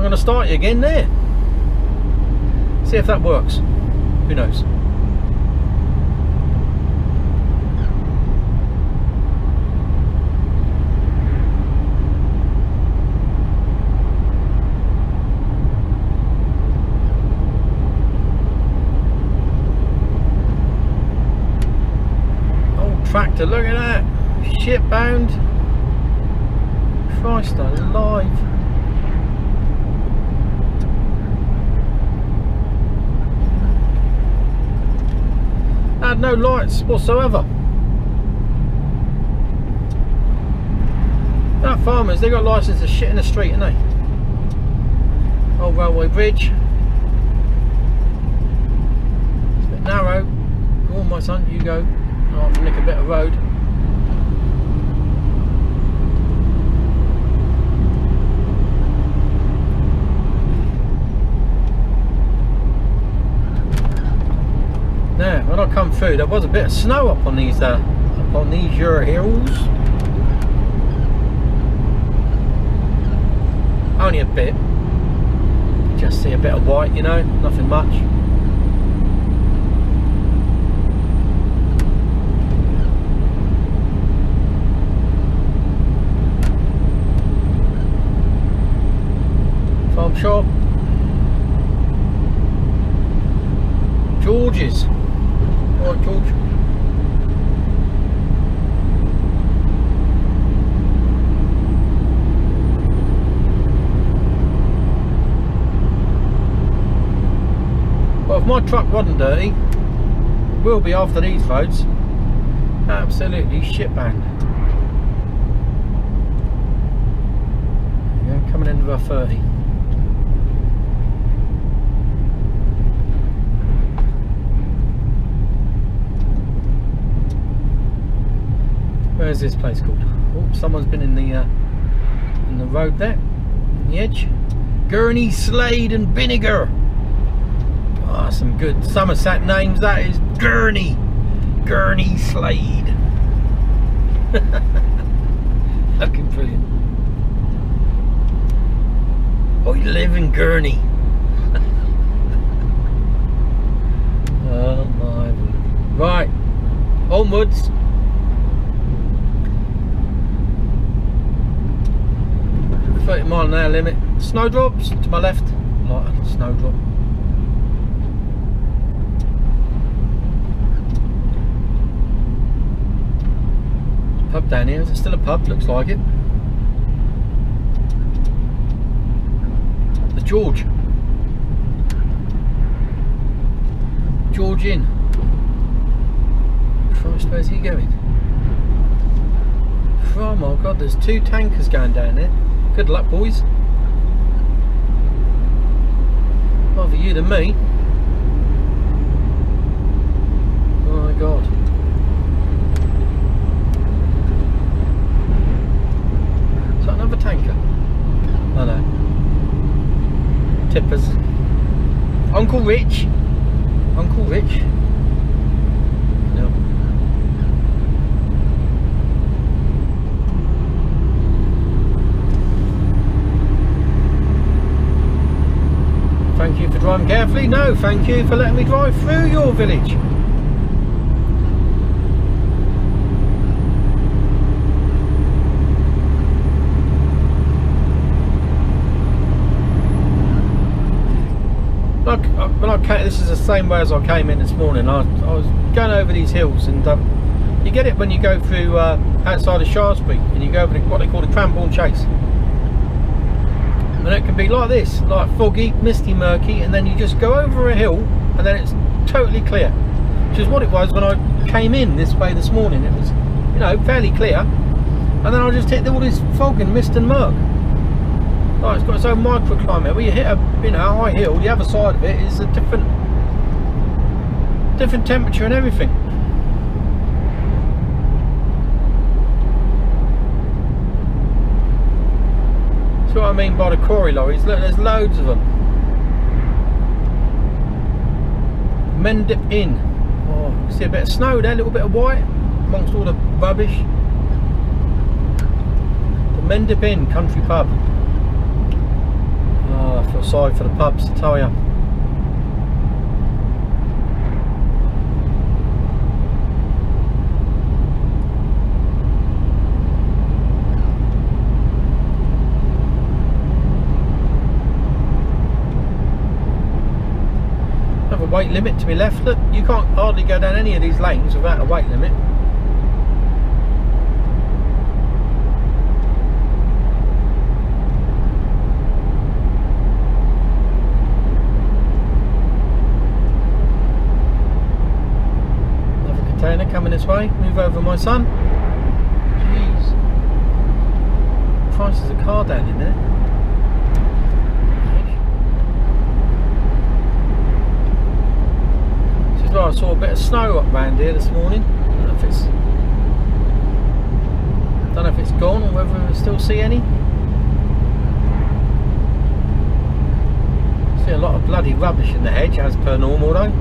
going to start you again there. See if that works. Who knows? Old tractor, look at that. Shit bound. Christ alive. Had no lights whatsoever. That farmers, they got license to shit in the street, ain't they? Old railway bridge. It's a bit narrow. Go on, my son, you go. I'll nick a bit of road. Now, when I come through, there was a bit of snow up on these your hills. Only a bit. Just see a bit of white, you know, nothing much. Farm shop. George's. Alright, George. Well, if my truck wasn't dirty, it will be after these roads. Absolutely shit bang. There you go, coming into our 30. Where's this place called? Oh, someone's been in the road there, on the edge. Gurney, Slade and Vinegar. Ah, oh, some good Somerset names. That is Gurney, Gurney, Slade. Fucking brilliant. Oh, you live in Gurney. Oh my. Right, onwards. .30 mile an hour limit. Snowdrops to my left. Like a snowdrop. Pub down here. Is it still a pub? Looks like it. The George. George Inn. Christ, where's he going? Oh my god, there's 2 tankers going down there. Good luck, boys. Rather you than me. Oh my god. Is that another tanker? Oh no. Tippers. Uncle Rich. Uncle Rich. No. Thank you for driving carefully. No, thank you for letting me drive through your village. Look, when I came, this is the same way as I came in this morning. I was going over these hills, and you get it when you go through outside of Shaftesbury, and you go over what they call the Cranbourne Chase. And it can be like this, like foggy, misty, murky, and then you just go over a hill and then it's totally clear, which is what it was when I came in this way this morning. It was, you know, fairly clear, and then I just hit all this fog and mist and murk. Like, it's got its own microclimate. Where you hit a, you know, high hill, the other side of it is a different temperature and everything. That's what I mean by the quarry lorries. Look, there's loads of them. Mendip Inn. Oh, see a bit of snow there, a little bit of white amongst all the rubbish. The Mendip Inn country pub. Oh. I feel sorry for the pubs, I tell you. Have a weight limit to my left. Look, you can't hardly go down any of these lanes without a weight limit. Coming this way, move over my son. Jeez. Christ, there's a car down in there. This is where I saw a bit of snow up round here this morning. I don't know if it's gone or whether we still see any. See a lot of bloody rubbish in the hedge as per normal though.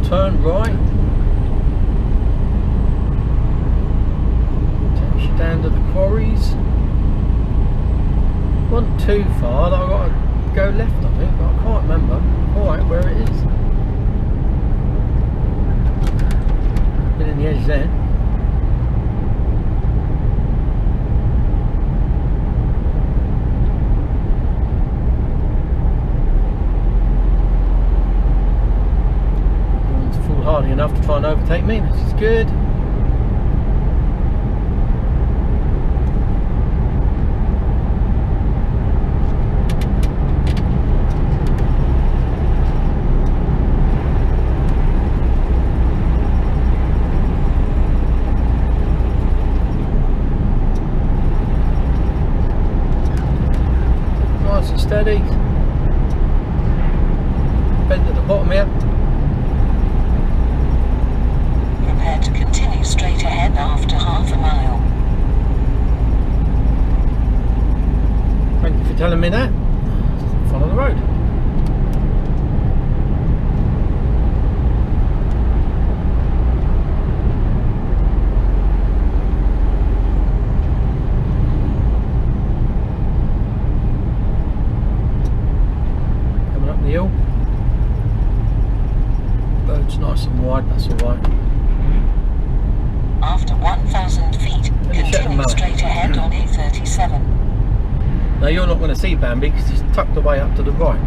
Turn right, takes you down to the quarries. Wasn't too far, I've got to go left I think, but I can't remember quite where it is. Been in the edge there. Hardly enough to try and overtake me, which is good. Nice and steady. Bend at the bottom here. To continue straight ahead after half a mile. Thank you for telling me that. Follow the road. Coming up the hill. Road's nice and wide, that's alright. After 1,000 feet, continue straight ahead on A37. Now you're not going to see Bambi because he's tucked away up to the right.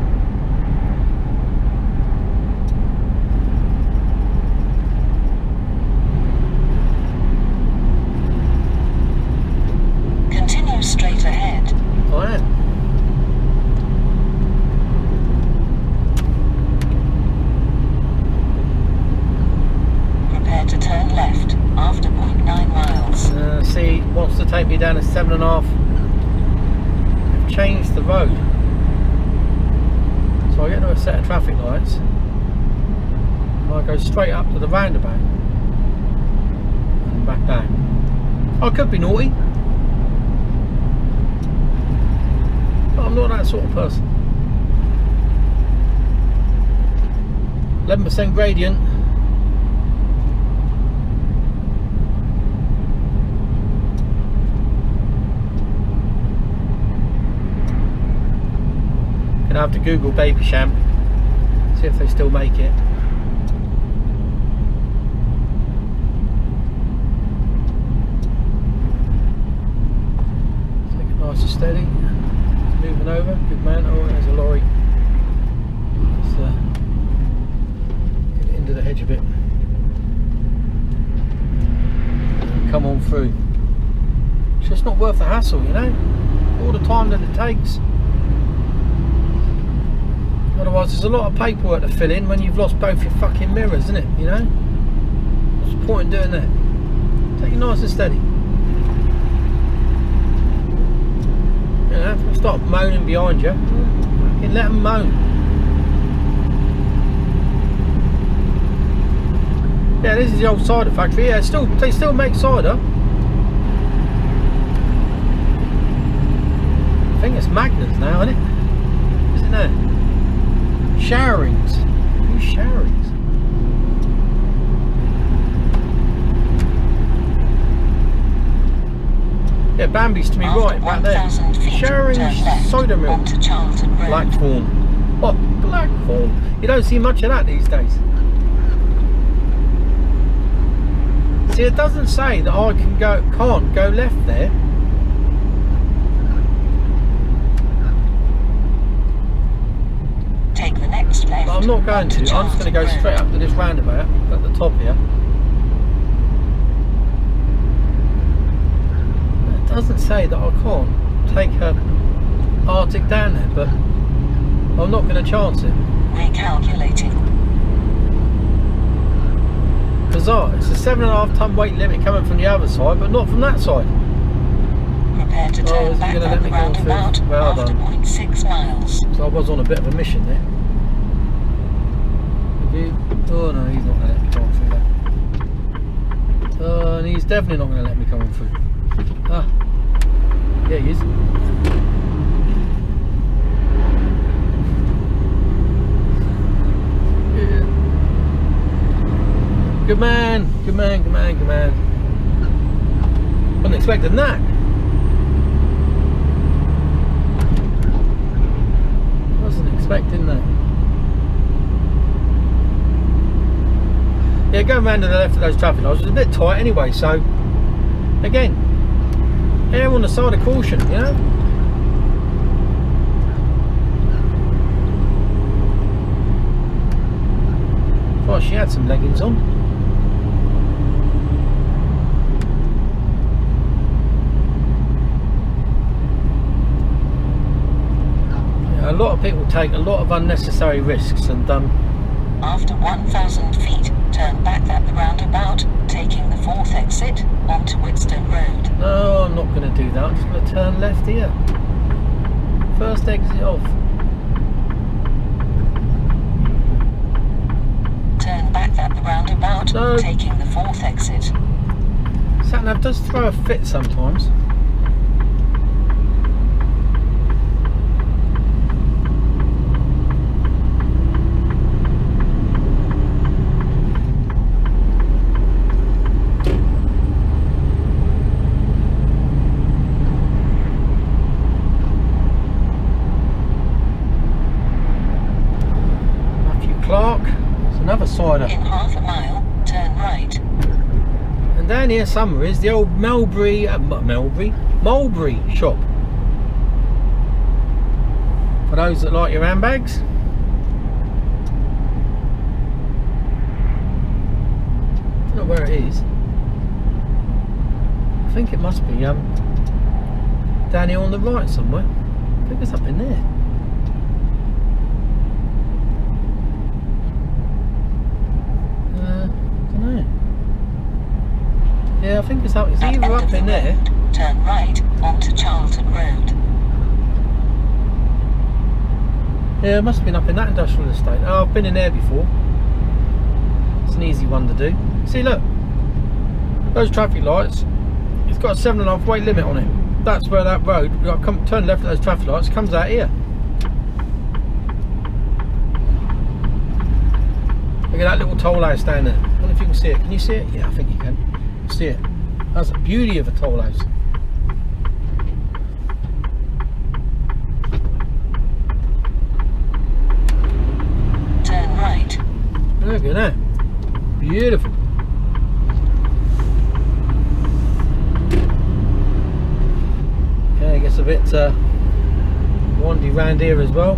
Continue straight ahead. I am. Prepare to turn left after 0.9 miles. See, wants to take me down to 7.5. They've changed the road. So I get to a set of traffic lights. And I go straight up to the roundabout. And back down. I could be naughty. But I'm not that sort of person. 11% gradient. Gonna have to Google Baby Sham, see if they still make it. Take it nice and steady. It's moving over. Good man. Oh, there's a lorry. Let's get into the hedge a bit. Come on through. It's just not worth the hassle, you know. All the time that it takes. Otherwise there's a lot of paperwork to fill in when you've lost both your fucking mirrors, isn't it? You know? What's the point in doing that? Take it nice and steady. You know, if I start moaning behind you, fucking let them moan. Yeah, this is the old cider factory. Yeah, they still make cider. I think it's Magners now, isn't it? Isn't it? Showerings. Who's Showerings? Yeah, Bambi's to me right, back there. Showerings cider milk. Blackthorn. What? Blackthorn. You don't see much of that these days. See, it doesn't say that I can't go left there. Take the next left. But I'm not going to. I'm just going to go straight up to this roundabout at the top here. It doesn't say that I can't take a Arctic down there, but I'm not going to chance it. Recalculating. Bizarre. It's a 7.5 ton weight limit coming from the other side, but not from that side. Prepare to turn back at the roundabout after 0.6 miles. So I was on a bit of a mission there. Oh no, he's not going to let me come on through that. And he's definitely not going to let me come on through. Ah, yeah, he is. Yeah. Good man, good man, good man, good man. Wasn't expecting that. Wasn't expecting that. Yeah, going round to the left of those traffic lights was a bit tight anyway, so again, err on the side of caution, you know. Thought she had some leggings on. Yeah, a lot of people take a lot of unnecessary risks, and after 1,000 feet, turn back at the roundabout, taking the 4th exit onto Whetstone Road. no, I'm not going to do that. I'm just going to turn left here. First exit off. Turn back at the roundabout, No. taking the 4th exit. Satnav does throw a fit sometimes. Another cider. In half a mile, turn right. And down here somewhere is the old Mulberry shop. For those that like your handbags. I don't know where it is. I think it must be down here on the right somewhere. I think it's up in there. Yeah, I think it's either up in there. Turn right onto Charlton Road. Yeah, it must have been up in that industrial estate. Oh, I've been in there before. It's an easy one to do. See, look, those traffic lights. It's got a 7.5 weight limit on it. That's where that road. Turn left at those traffic lights. Comes out here. Look at that little toll house down there. I don't know if you can see it. Can you see it? Yeah, I think you can. See it. That's the beauty of a toll house. Turn right. Look at that. Beautiful. Okay, it gets a bit windy round here as well.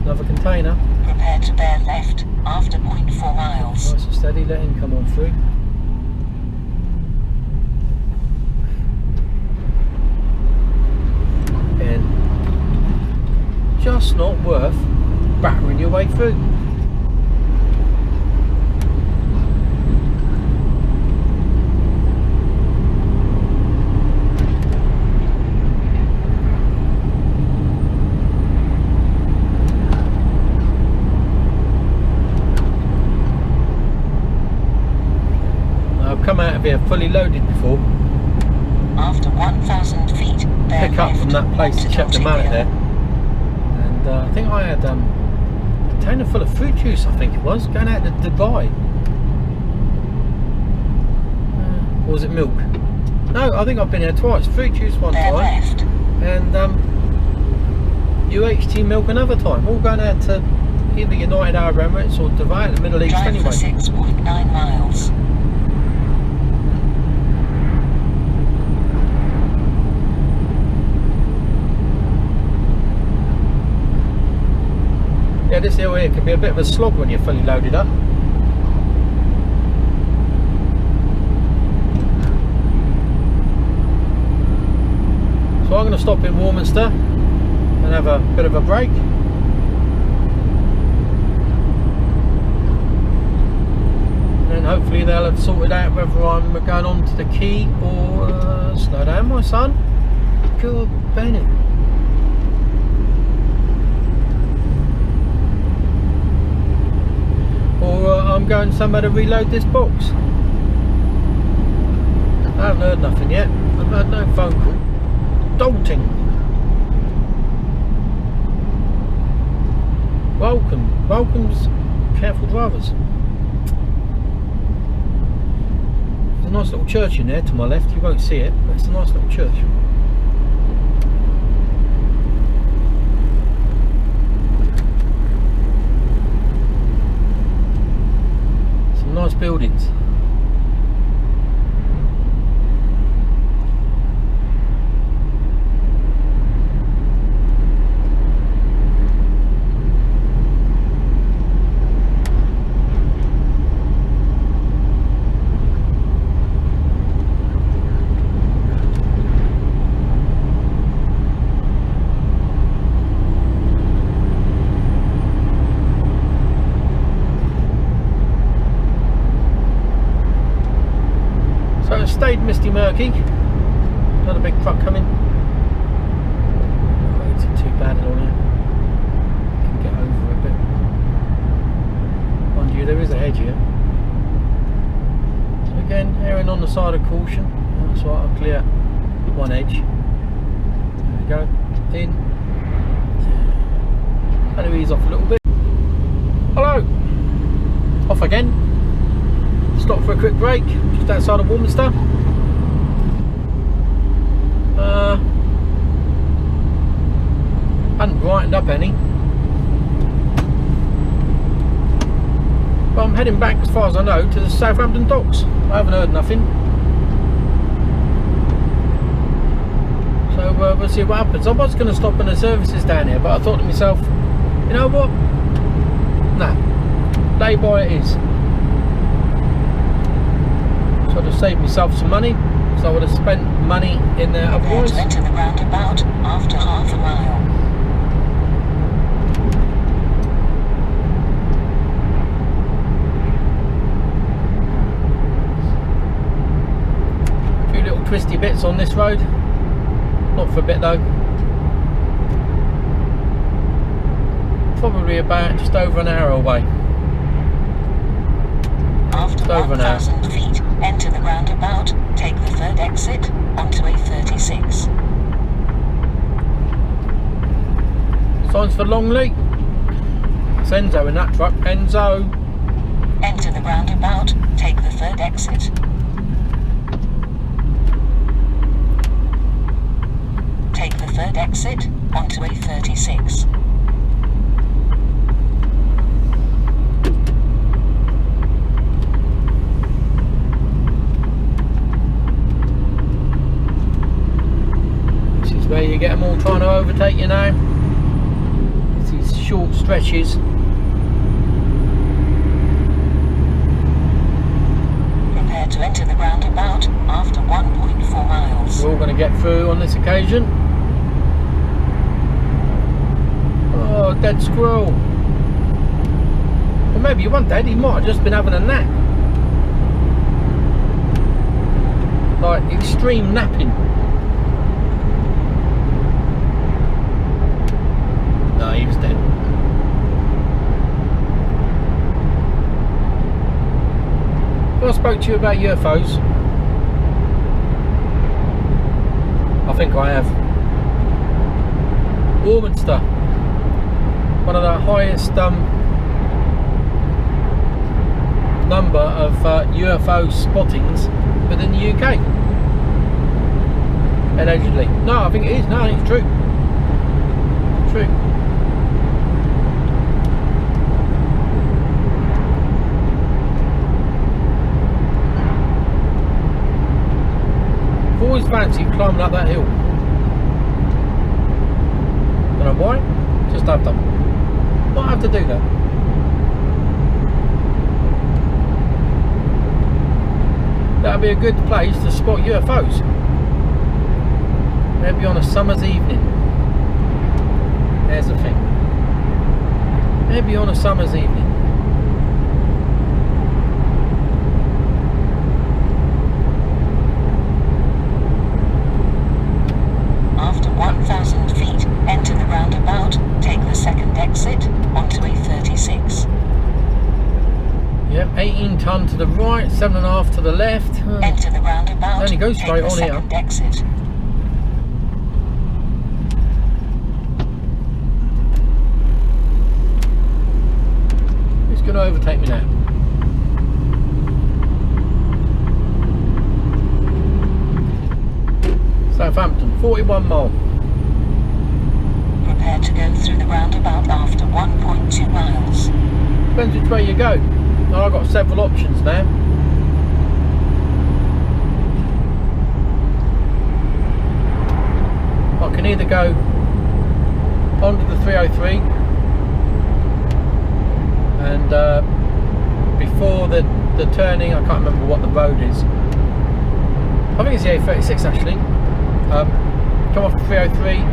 Another container. Prepare to bear left after 0.4 miles. Nice and steady, let him come on through. Just not worth battering your way through. have here fully loaded before. After 1,000 feet, Pick up from that place to check the mallet there. And I think I had a container full of fruit juice, I think it was, going out to Dubai. Or was it milk? No, I think I've been here twice. Fruit juice one time. Left. And UHT milk another time. All going out to either United Arab Emirates or Dubai in the Middle East Drive anyway. for 6.9 miles. Yeah, this hill here can be a bit of a slog when you're fully loaded up. So I'm going to stop in Warminster and have a bit of a break. And then hopefully they'll have sorted out whether I'm going on to the quay or slow down, my son. God, Bennett. Or I'm going somewhere to reload this box. I haven't heard nothing yet. I've had no phone call. Dalting. Welcome's careful drivers. There's a nice little church in there to my left. You won't see it, but it's a nice little church. Some nice buildings. So it stayed misty murky. Another big truck coming. The roads are too bad along here. Can get over a bit. Mind you, there is a hedge here. So again, erring on the side of caution. That's why I'll clear one edge. There we go. In. Had to ease off a little bit. Hello. Off again. Stop for a quick break, just outside of Warminster. Hadn't brightened up any. But I'm heading back, as far as I know, to the Southampton docks. I haven't heard nothing. So we'll see what happens. I was going to stop in the services down here, but I thought to myself, you know what? Nah, lay by it is. So I'd have saved myself some money, so I would have spent money in there otherwise. Enter the roundabout after half a mile. A few little twisty bits on this road. Not for a bit though. Probably about just over an hour away. After Just over an hour. 1,000 feet, enter the roundabout, take the third exit onto A36. Signs for Longley. It's Enzo in that truck. Enzo. Enter the roundabout, take the third exit. Take the third exit onto A36. Where you get them all trying to overtake you now. It's these short stretches. Prepare to enter the roundabout after 1.4 miles. We're all going to get through on this occasion. Oh, dead squirrel. Or maybe he wasn't dead, he might have just been having a nap. Like extreme napping. No, he was dead. Well, I spoke to you about UFOs. think I have. Warminster, one of the highest number of UFO spottings within the UK. Allegedly. No, I think it is. No, it's true. True. I've always fancied climbing up that hill. Don't know why. Just have to. Might have to do that. That'd be a good place to spot UFOs. Maybe on a summer's evening. There's the thing. Maybe on a summer's evening. After 1,000 feet, enter the roundabout, take the second exit onto A36. Yep, 18 ton to the right, 7.5 to the left. Enter the roundabout, only goes straight on here. Exit. It's going to overtake me now. Southampton, 41 mile. Prepare to go through the roundabout after 1.2 miles. Depends which way you go. Now I've got several options now. I can either go onto the 303 and before the turning, I can't remember what the road is. I think it's the A36 actually. Come off the 303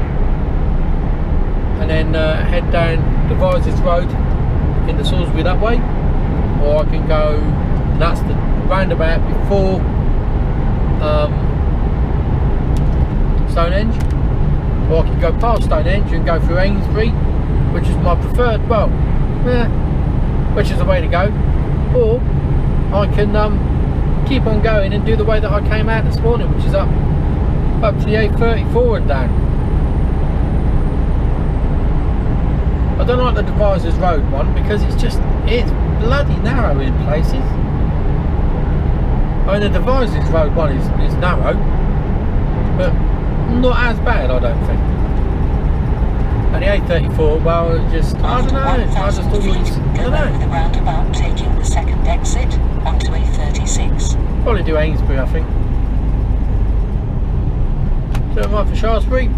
and then head down Devizes Road into Salisbury that way, or I can go, and that's the roundabout before Stonehenge, or I can go past Stonehenge and go through Amesbury, which is my preferred, well, which is the way to go, or I can keep on going and do the way that I came out this morning, which is up to the A34 and down. I don't like the Devizes Road one because it's bloody narrow in places. I mean, the Devizes Road one is narrow, but not as bad, I don't think. And the A34, well, it just, I don't know, I just always, I don't know. The roundabout, taking the second exit onto A36. Probably do Amesbury, I think. Turn right for Shaftesbury.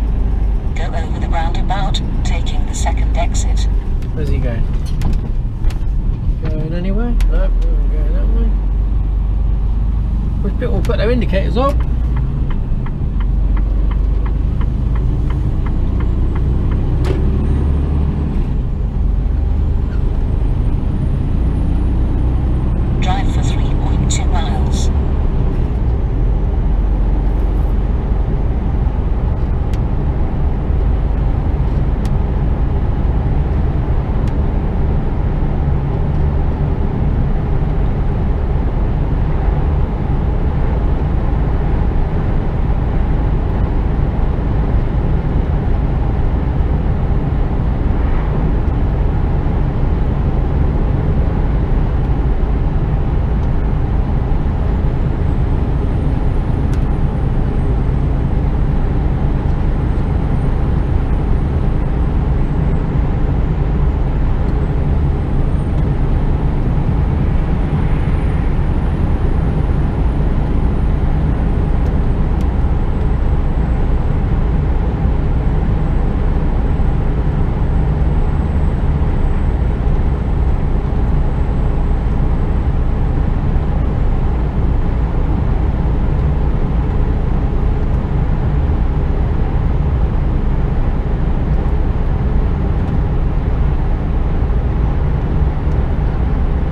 Go over the roundabout, taking the second exit. Where's he going? Going anywhere? No, we're going that way. Which bit will put their indicators on? Drive for 3.2 miles.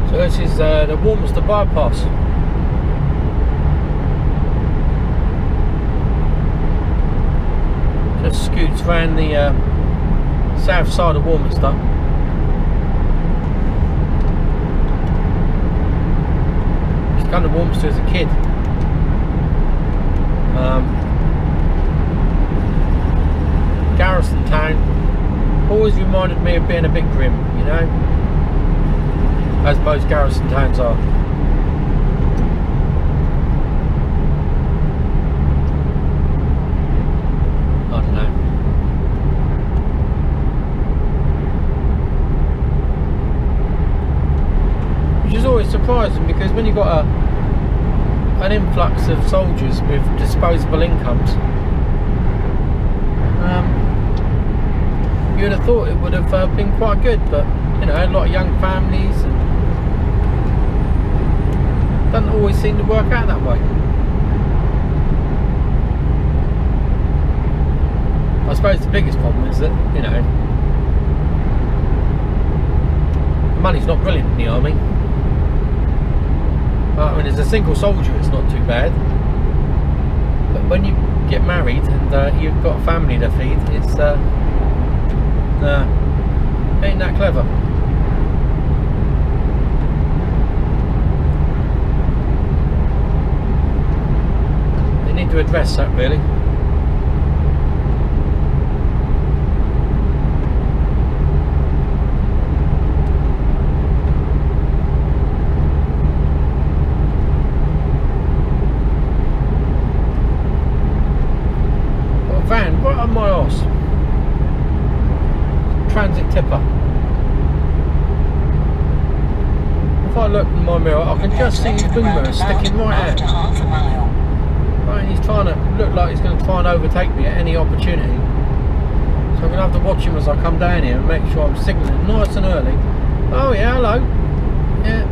This is the Warminster bypass. Just scoots around the south side of Warminster. Used to come to Warminster as a kid. garrison town always reminded me of being a bit grim, you know, as most garrison towns are. I don't know. Which is always surprising, because when you've got an influx of soldiers with disposable incomes, you'd have thought it would have been quite good, but you know, a lot of young families, and doesn't always seem to work out that way. I suppose the biggest problem is that, you know, money's not brilliant in the army. I mean, as a single soldier it's not too bad, but when you get married and you've got a family to feed, it's ain't that clever. They need to address that, really. Got a van right on my arse. Transit tipper. If I look in my mirror, I can just see his boomer sticking right out. Half a mile. Right, and he's trying to look like he's going to try and overtake me at any opportunity. So I'm going to have to watch him as I come down here and make sure I'm signalling nice and early. Oh yeah, hello. Yeah,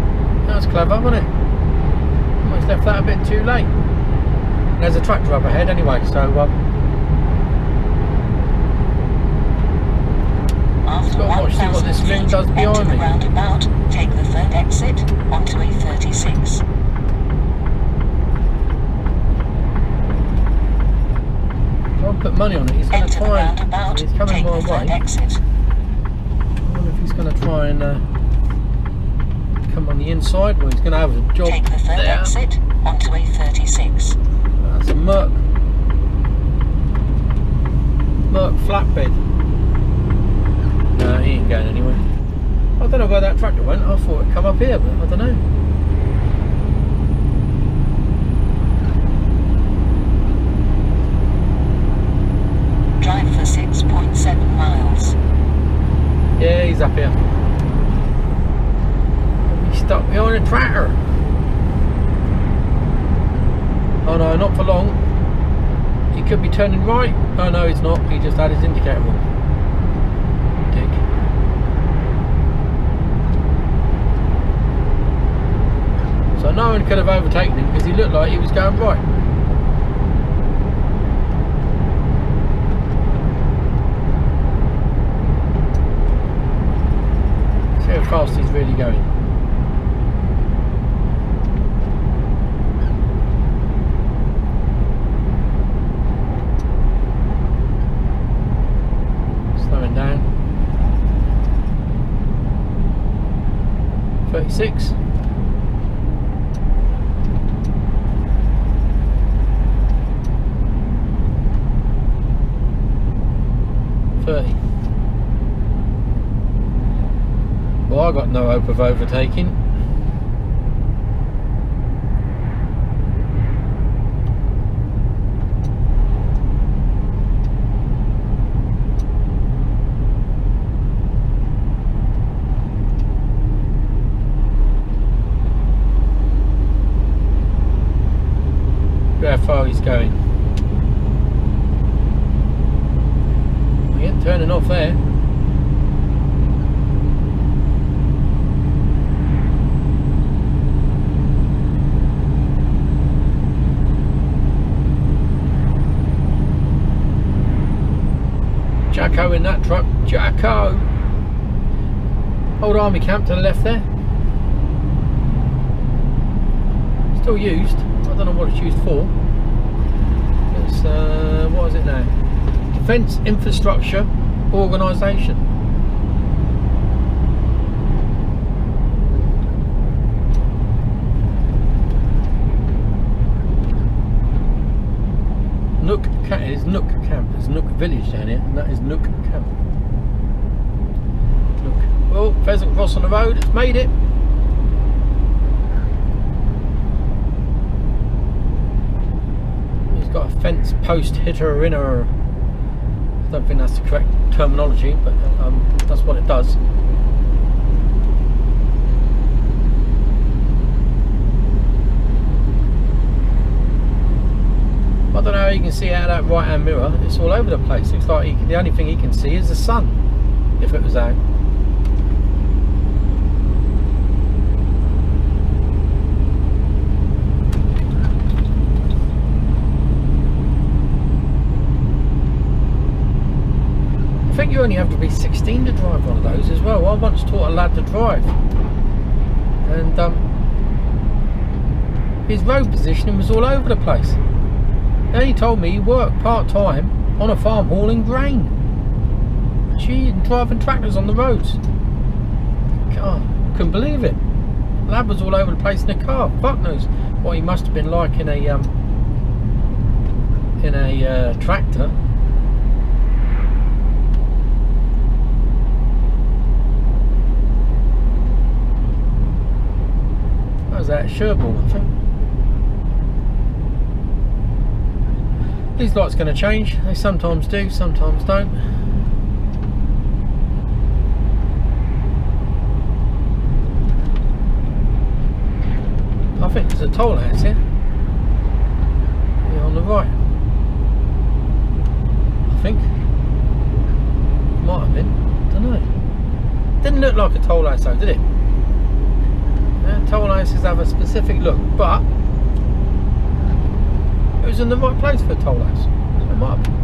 that's clever, wasn't it? I just left that a bit too late. There's a tractor up ahead anyway, so After got to watch, see what this thing does behind me. Roundabout, take the third exit onto A36. I'll put money on it. He's going to try and he's coming my way. Exit. I wonder if he's going to try and come on the inside. Well, he's going to have a job Take the third there. exit onto A36. That's a Merc flatbed. No, he ain't going anywhere. I don't know where that tractor went. I thought it'd come up here, but I don't know. Drive for 6.7 miles. Yeah, he's up here. He's stuck behind a tractor. Oh no, not for long. He could be turning right. Oh no, he's not. He just had his indicator on. Dick. So no one could have overtaken him because he looked like he was going right. See how fast he's really going. Slowing down. 36. Well, I got no hope of overtaking. Look how far he's going. He ain't turning off there. Jacko in that truck, Jacko. Old army camp to the left there. Still used. I don't know what it's used for. It's what is it now? Defence Infrastructure Organisation. Nook Camp. It is Nook Camp. There's Nook Village down here, and that is Nook Camp. Look. Oh, pheasant crossing the road, it's made it. He's got a fence post hitter inner. I don't think that's the correct terminology, but that's what it does. I don't know how you can see out of that right hand mirror. It's all over the place. Looks like the only thing he can see is the sun, if it was out. I think you only have to be 16 to drive one of those as well. I once taught a lad to drive, and his road positioning was all over the place. And he told me he worked part-time on a farm hauling grain. Gee, and driving tractors on the roads. God, couldn't believe it. Lad was all over the place in a car. Fuck knows what he must have been like in a tractor. That was at Sherborne, I think. These lights going to change. They sometimes do, sometimes don't. I think there's a toll house here. Here on the right. I think. Might have been. Don't know. Didn't look like a toll house though, did it? Yeah, toll houses have a specific look, but it was in the right place for a toll house. So it might have been.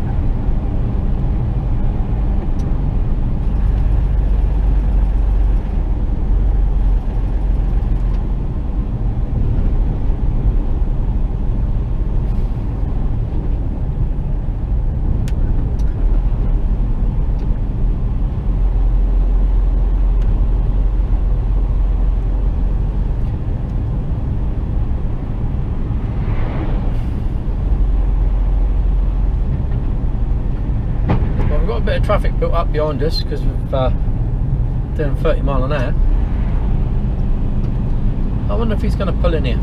Traffic built up behind us because we're doing 30 mile an hour. I wonder if he's going to pull in here,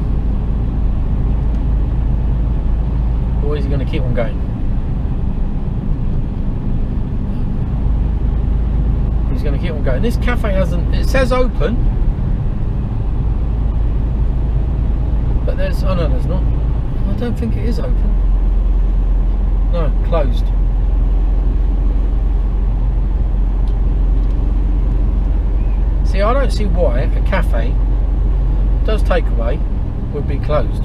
or is he going to keep on going? He's going to keep on going. This cafe hasn't, it says open, but there's, oh no, there's not. I don't think it is open. No, closed. See, I don't see why a cafe does takeaway would be closed.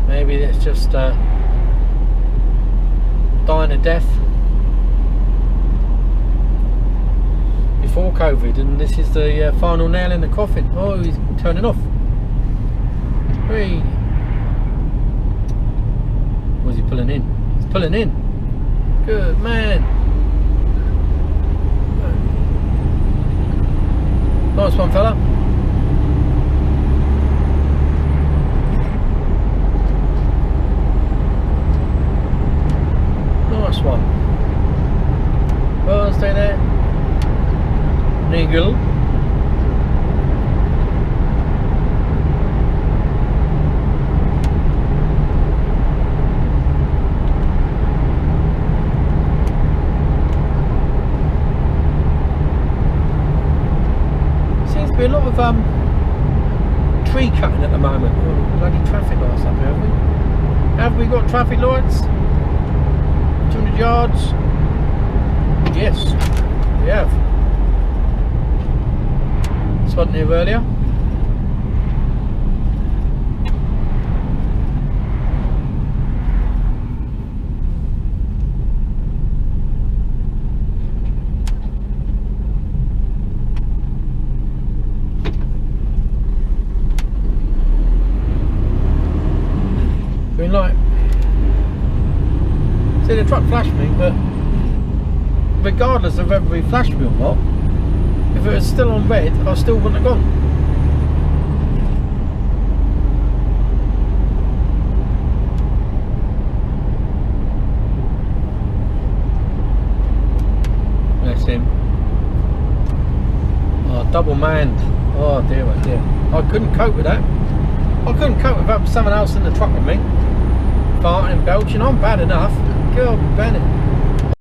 Maybe it's just dying a death before COVID, and this is the final nail in the coffin. Oh, he's turning off. Hey. Was he pulling in? He's pulling in. Good man. Nice one, fella. Nice one. Well, stay there. Niggle. Be a lot of tree cutting at the moment. Oh, bloody traffic lights up here, have we? Have we got traffic lights? 200 yards? Yes, we have. This wasn't here earlier. Light. See, the truck flashed me, but regardless of whether he flashed me or not, if it was still on red, I still wouldn't have gone. double manned. Oh dear, oh dear. I couldn't cope with that. I couldn't cope with having someone else in the truck with me. Farting and belching, I'm bad enough. God, Bennett.